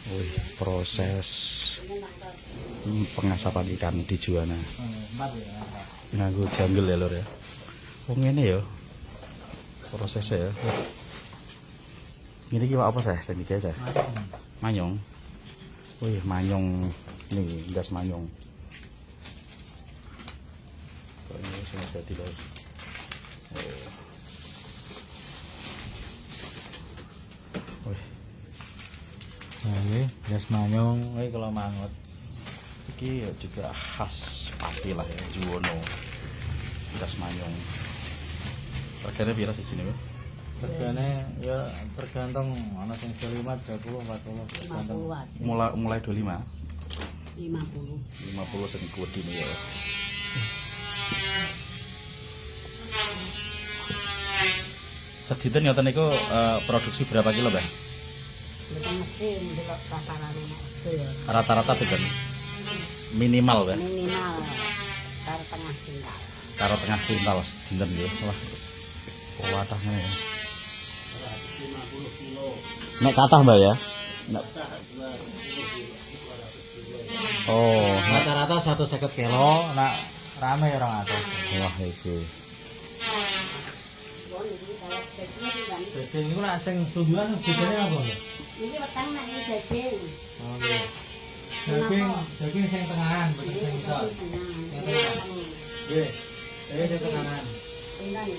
Wih, proses pengasapan ikan di Juwana. Nganggo janggel ya lur ya. Oh ngene ya. Prosesnya ya. Ini ki apa saya? Sing iki aja. Manyong. Wih, manyong nih, gas manyong. Kok ini sing dadi lur. Oh. Wih. Nah, ini gas manyong, kalau mangut. Iki ya juga khas pati lah ya, Juwono. Gas manyong. Regane pira sih sini, Bang? Regane ya tergantung ana sing 25, 30, 40 tergantung. Mulai 25. 50. 50 sing kuwedine ya. Sediten ngoten niku produksi berapa kilo, Mbah? Bukan mesti mendelok sasaran ya. Rata-rata pinten? Minimal, Mbah. Minimal karo tengah tinggal. Karo tengah kuintal dinten nggih. Wah. Kuwatah ngene ya. 150 kilo. Nek kathah, Mbah ya. Nek oh, Rata-rata 150 kilo, nak rame orang atas. wah iki. Bon iki kalau daging iki kan. Daging iku nak sing tujuan bedane apa, Mbak? Iki weteng nek iki daging. Oh iya. Daging sing tengahan, betul sing isor. Nggih. Sing tengahan. Pinten?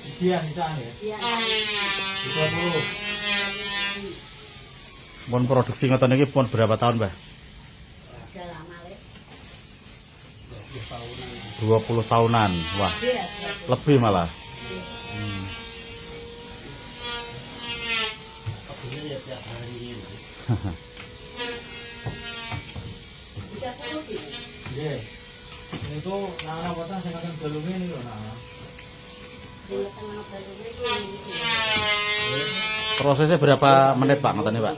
Isian ya. Iya. 30. Pun produksi ngoten iki pun berapa tahun, Mbah? Udah lama lek. 20 tahunan. Wah, Iya. lebih malah. Ya tiap hari ini. 30 sih. Nggih. Itu ana potong sing ngoten balunge niku nah. Sing tengah baru iki. Prosesnya berapa menit, Pak? Ngoten Pak.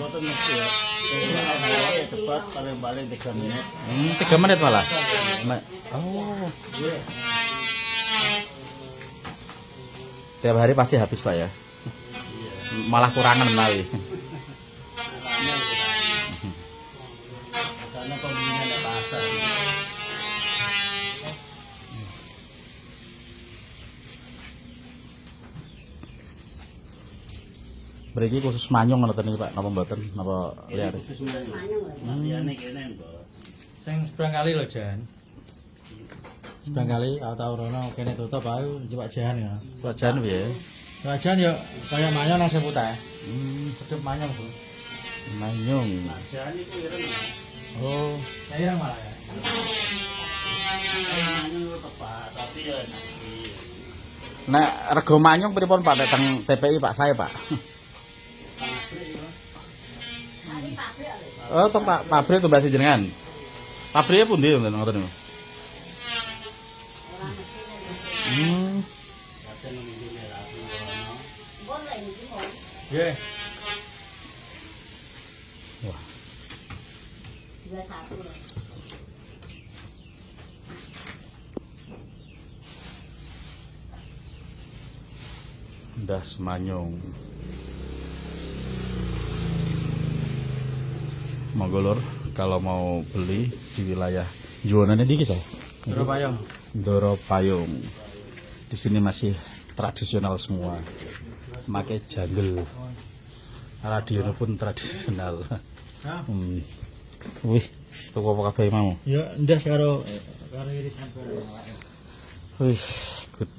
Mboten mesti ya. Cepat paling 3 menit. 3 menit malah. Oh. Tiap hari pasti habis, Pak ya. Malah kurangan menawi. Karena pembelinya ada pasar. Berarti khusus manyung ngoten iki, Pak. Napa mboten? Napa liyane? Liyane kene, Mbak. Sing seberang kali lho, Jan. Seberang kali tau rono kene tutup ae njebak Jan ya. Pak Jan piye? Njebak Jan yo kaya manyong nang seputeh. Sedep manyong, Bu. Manyung. Jan iku ireng. Oh. Ireng malah ya. Anu tepat, tapi ya enak. Nek rego manyung pripun, Pak? Nek teng TPI Pak saya, Pak. Oh, teng Pak pabrik tuh bahasa jenengan. Pabriknya pundi ngoten niku? Kadang ngene merah ngono. Boleh iki kok. Nggih. Wah, 21 loh. ndas manyung. Monggo lur, kalau mau beli di wilayah Juwana ini saya. Ndoro payung. Ndoro Payung. Di sini masih tradisional semua. Pakai janggel. Radio pun tradisional. Hah? Wih, tuku apa kabeh mau? Ya ndas karo irisan barang. Wih, good.